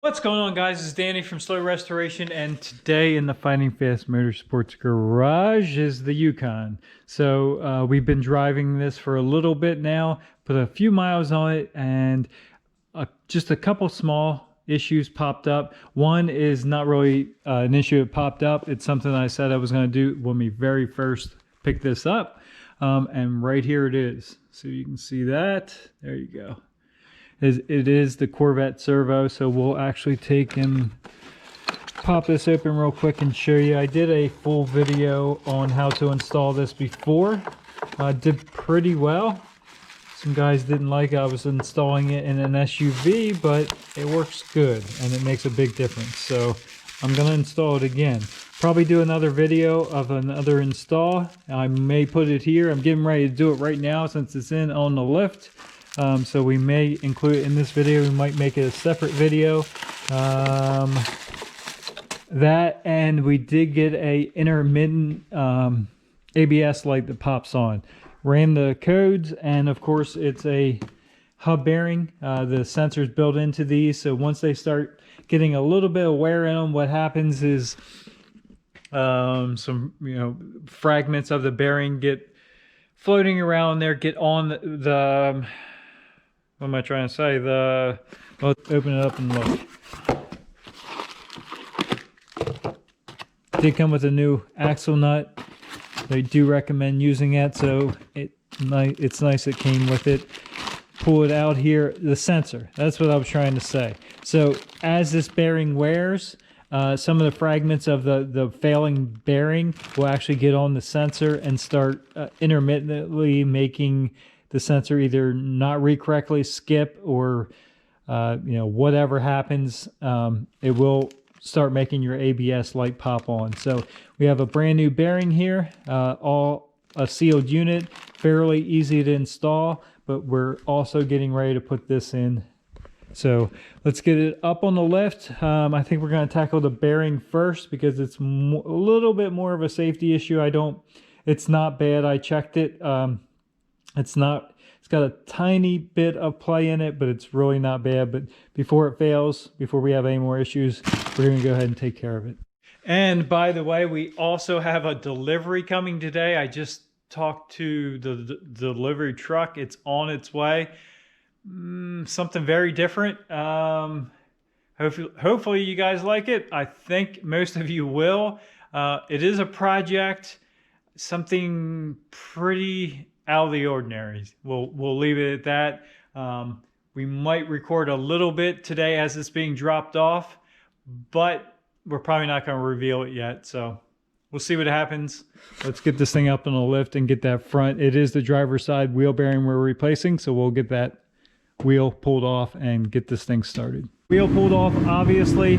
What's going on, guys? It's Danny from Slow Restoration, and today in the Fighting Fast Motorsports garage is the Yukon. So we've been driving this for a little bit now, put a few miles on it, and just a couple small issues popped up. One is not really an issue that popped up. It's something I said I was going to do when we very first picked this up, and right here it is. So you can see that. There you go. It is the Corvette servo, so we'll actually take and pop this open real quick and show you. I did a full video on how to install this before. Did pretty well. Some guys didn't like I was installing it in an SUV, but it works good and it makes a big difference. So I'm going to install it again. Probably do another video of another install. I may put it here. I'm getting ready to do it right now since it's in on the lift. So we may include it in this video. We might make it a separate video. That, and we did get a intermittent ABS light that pops on. Ran the codes, and of course it's a hub bearing. The sensors built into these, so once they start getting a little bit of wear in them, what happens is some fragments of the bearing get floating around there, get on the what am I trying to say? Let's open it up and look. Did come with a new axle nut. They do recommend using it, so it's nice it came with it. Pull it out here, the sensor. That's what I was trying to say. So as this bearing wears, some of the fragments of the failing bearing will actually get on the sensor and start intermittently making the sensor either not read correctly, skip, or whatever happens, it will start making your ABS light pop on. So we have a brand new bearing here, all a sealed unit, fairly easy to install, but we're also getting ready to put this in. So let's get it up on the lift. I think we're going to tackle the bearing first because it's a little bit more of a safety issue. It's not bad. I checked it. It's got a tiny bit of play in it, but it's really not bad. But before it fails, before we have any more issues, we're going to go ahead and take care of it. And by the way, we also have a delivery coming today. I just talked to the delivery truck. It's on its way. Something very different. Hopefully you guys like it. I think most of you will. It is a project, something pretty out of the ordinary. We'll leave it at that. We might record a little bit today as it's being dropped off, but we're probably not going to reveal it yet. So we'll see what happens. Let's get this thing up on the lift and get that front. It is the driver's side wheel bearing we're replacing, so we'll get that wheel pulled off and get this thing started. Wheel pulled off, obviously.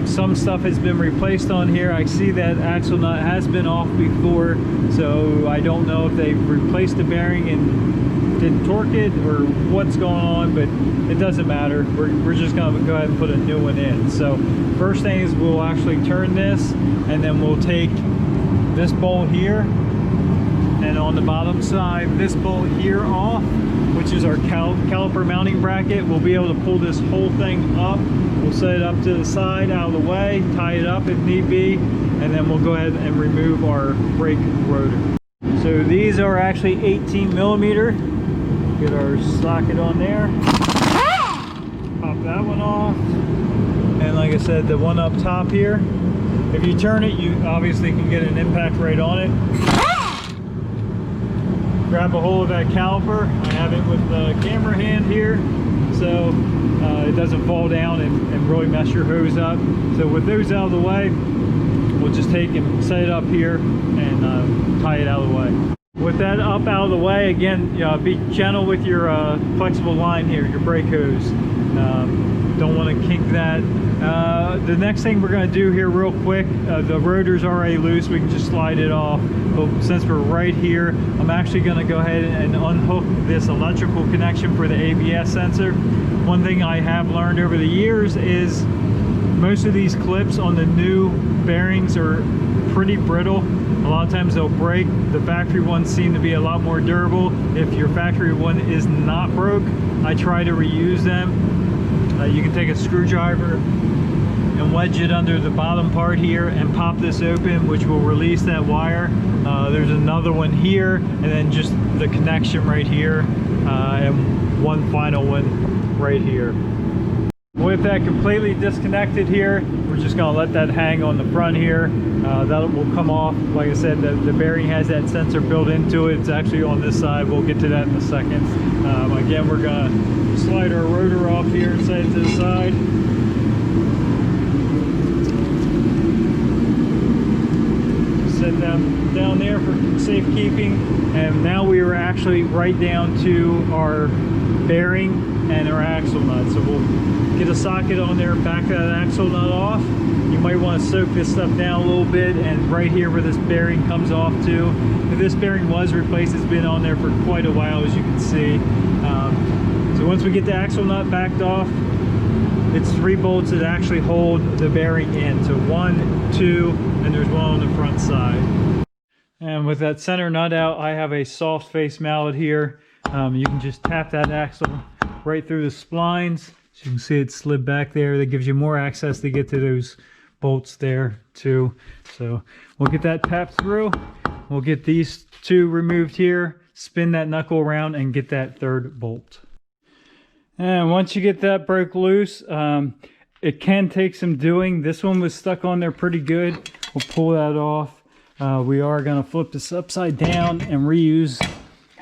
Some stuff has been replaced on here. I see that axle nut has been off before, so I don't know if they replaced the bearing and didn't torque it or what's going on, but it doesn't matter. We're just going to go ahead and put a new one in. So first thing is we'll actually turn this, and then we'll take this bolt here, and on the bottom side, this bolt here off, which is our caliper mounting bracket. We'll be able to pull this whole thing up. We'll set it up to the side, out of the way, tie it up if need be, and then we'll go ahead and remove our brake rotor. So these are actually 18 millimeter. Get our socket on there. Pop that one off. And like I said, the one up top here, if you turn it, you obviously can get an impact right on it. Grab a hold of that caliper. I have it with the camera hand here, so it doesn't fall down and really mess your hose up. So with those out of the way, we'll just take and set it up here and tie it out of the way. With that up out of the way, again, be gentle with your flexible line here, your brake hose. Don't want to kink that. The next thing we're going to do here real quick, the rotor's already loose, we can just slide it off. But since we're right here, I'm actually going to go ahead and unhook this electrical connection for the ABS sensor. One thing I have learned over the years is most of these clips on the new bearings are pretty brittle. A lot of times they'll break. The factory ones seem to be a lot more durable. If your factory one is not broke, I try to reuse them. You can take a screwdriver and wedge it under the bottom part here and pop this open, which will release that wire. There's another one here, and then just the connection right here, and one final one right here. With that completely disconnected here, we're just going to let that hang on the front here. That will come off. Like I said, the bearing has that sensor built into it. It's actually on this side. We'll get to that in a second. Again, we're going to slide our rotor off here and set it to the side. Set them down there for safekeeping. And now we are actually right down to our bearing and our axle nut. So we'll get a socket on there, back that axle nut off. You might want to soak this stuff down a little bit, and right here where this bearing comes off to. If this bearing was replaced, it's been on there for quite a while, as you can see. So once we get the axle nut backed off, it's 3 bolts that actually hold the bearing in. So 1, 2, and there's one on the front side. And with that center nut out, I have a soft face mallet here. You can just tap that axle right through the splines. So you can see it slid back there. That gives you more access to get to those bolts there too. So we'll get that tapped through. We'll get these 2 removed here, spin that knuckle around, and get that 3rd bolt. And once you get that broke loose, it can take some doing. This one was stuck on there pretty good. We'll pull that off. We are going to flip this upside down and reuse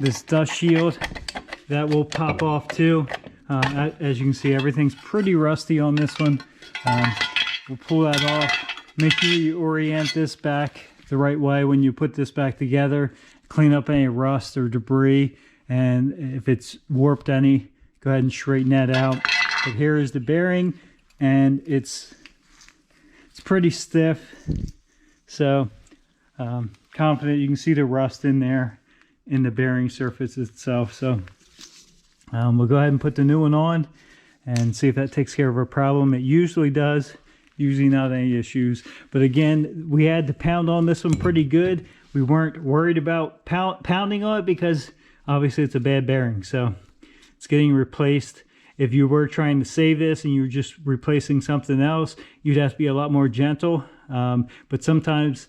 this dust shield. That will pop off too. As you can see, everything's pretty rusty on this one. We'll pull that off. Make sure you orient this back the right way when you put this back together. Clean up any rust or debris, and if it's warped any, go ahead and straighten that out. But here is the bearing, and it's pretty stiff. So confident. You can see the rust in there in the bearing surface itself. So we'll go ahead and put the new one on and see if that takes care of our problem. It usually does. Usually not any issues. But again, we had to pound on this one pretty good. We weren't worried about pounding on it because obviously it's a bad bearing. So it's getting replaced. If you were trying to save this and you're just replacing something else, you'd have to be a lot more gentle. But sometimes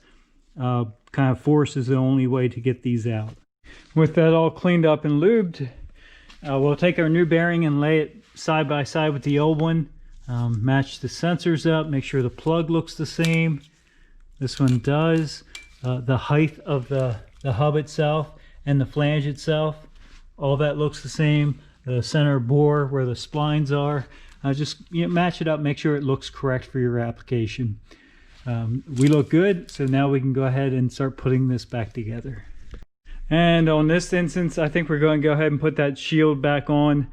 kind of force is the only way to get these out. With that all cleaned up and lubed, we'll take our new bearing and lay it side by side with the old one. Match the sensors up, make sure the plug looks the same. This one does. The height of the hub itself and the flange itself, all that looks the same. The center bore where the splines are, just match it up, make sure it looks correct for your application. We look good, so now we can go ahead and start putting this back together. And on this instance, I think we're going to go ahead and put that shield back on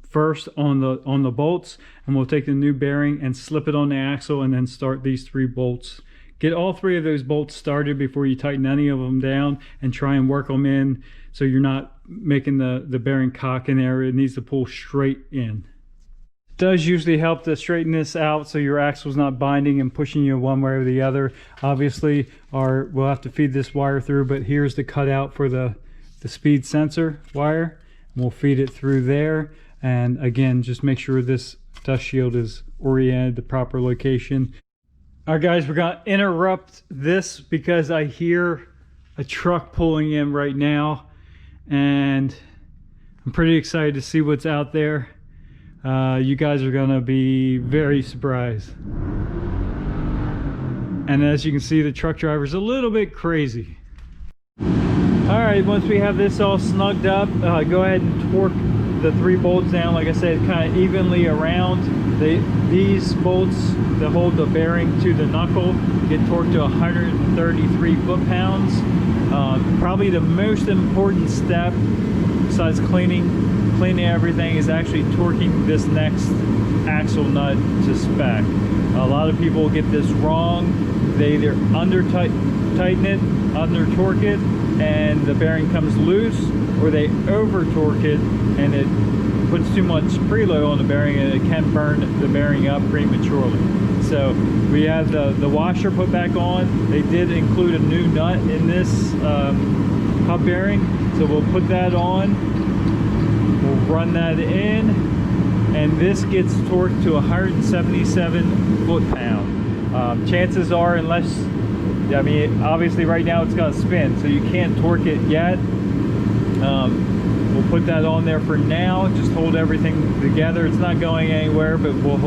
first on the bolts, and we'll take the new bearing and slip it on the axle and then start these 3 bolts. Get all 3 of those bolts started before you tighten any of them down, and try and work them in so you're not making the bearing cock in there. It needs to pull straight in. It does usually help to straighten this out so your axle's not binding and pushing you one way or the other. Obviously we'll have to feed this wire through, but here's the cutout for the speed sensor wire. We'll feed it through there, and again, just make sure this dust shield is oriented the proper location. All right guys, we're gonna interrupt this because I hear a truck pulling in right now, and I'm pretty excited to see what's out there. You guys are gonna be very surprised. And as you can see, the truck driver's a little bit crazy. All right, once we have this all snugged up, go ahead and torque the 3 bolts down, like I said, kind of evenly around. These bolts that hold the bearing to the knuckle get torqued to 133 foot-pounds. Probably the most important step, besides cleaning everything, is actually torquing this next axle nut to spec. A lot of people get this wrong. They either tighten it, under torque it, and the bearing comes loose, or they over torque it and it puts too much preload on the bearing, and it can burn the bearing up prematurely. So we have the washer put back on. They did include a new nut in this hub bearing, so we'll put that on, we'll run that in, and this gets torqued to 177 foot-pound. Chances are, unless, I mean, obviously right now it's going to spin, so you can't torque it yet. We'll put that on there for now. Just hold everything together. It's not going anywhere, but we'll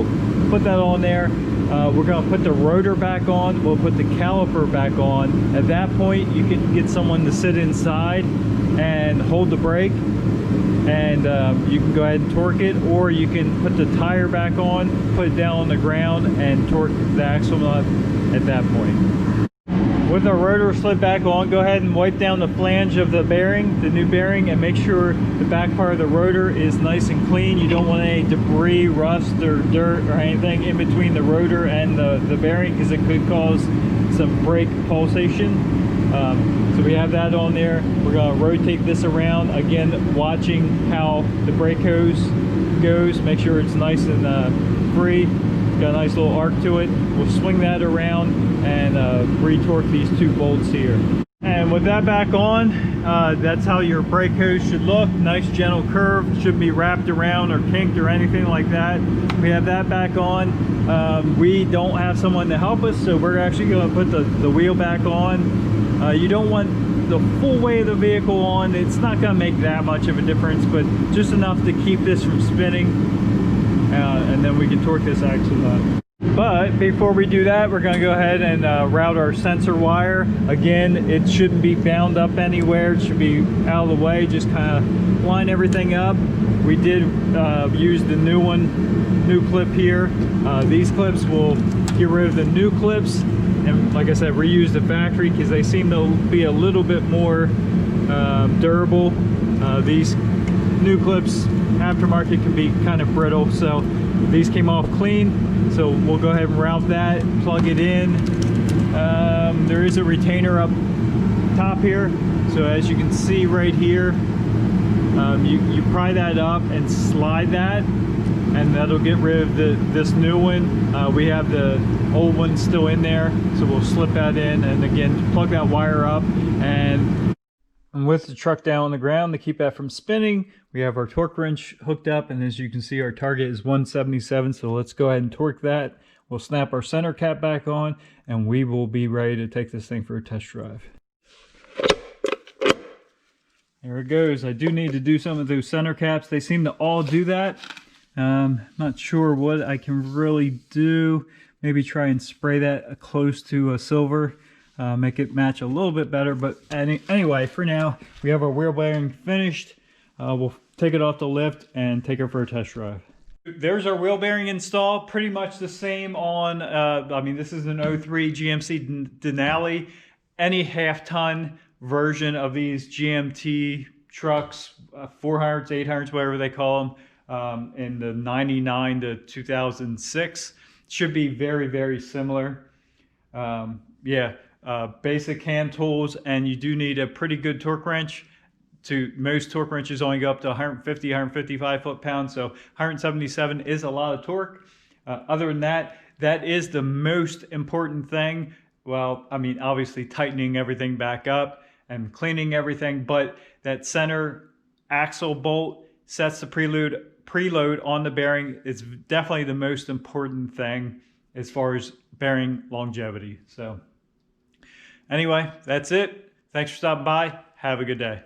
put that on there. We're going to put the rotor back on. We'll put the caliper back on. At that point, you can get someone to sit inside and hold the brake, and you can go ahead and torque it, or you can put the tire back on, put it down on the ground, and torque the axle nut at that point. With our rotor slid back on, go ahead and wipe down the flange of the bearing, the new bearing, and make sure the back part of the rotor is nice and clean. You don't want any debris, rust, or dirt or anything in between the rotor and the bearing, because it could cause some brake pulsation. So we have that on there. We're going to rotate this around, again watching how the brake hose goes. Make sure it's nice and free. It's got a nice little arc to it. We'll swing that around and re-torque these two bolts here. And with that back on, that's how your brake hose should look. Nice gentle curve. Shouldn't be wrapped around or kinked or anything like that. We have that back on. We don't have someone to help us, so we're actually going to put the wheel back on. You don't want the full weight of the vehicle on. It's not going to make that much of a difference, but just enough to keep this from spinning, and then we can torque this axle nut. But before we do that, we're going to go ahead and route our sensor wire. Again, it shouldn't be bound up anywhere. It should be out of the way. Just kind of line everything up. We did use the new clip here. These clips will get rid of the new clips, and like I said, reuse the factory because they seem to be a little bit more durable. These new clips aftermarket can be kind of brittle, so these came off clean. So we'll go ahead and route that, plug it in. There is a retainer up top here, so as you can see right here, you pry that up and slide that, and that'll get rid of this new one. We have the old one still in there, so we'll slip that in, and again plug that wire up. And with the truck down on the ground to keep that from spinning, we have our torque wrench hooked up, and as you can see, our target is 177. So let's go ahead and torque that. We'll snap our center cap back on, and we will be ready to take this thing for a test drive. There it goes. I do need to do some of those center caps. They seem to all do that. Not sure what I can really do. Maybe try and spray that close to a silver. Make it match a little bit better, but anyway, for now we have our wheel bearing finished. We'll take it off the lift and take it for a test drive. There's our wheel bearing installed, pretty much the same on I mean, this is an 03 GMC Denali. Any half-ton version of these GMT trucks, 400s, 800s, whatever they call them, in the 99 to 2006, should be very, very similar. Yeah. Basic hand tools, and you do need a pretty good torque wrench. Most torque wrenches only go up to 150, 155 foot-pounds, so 177 is a lot of torque. Other than that, that is the most important thing. Well, I mean, obviously tightening everything back up and cleaning everything, but that center axle bolt sets the preload on the bearing. It's definitely the most important thing as far as bearing longevity. So anyway, that's it. Thanks for stopping by. Have a good day.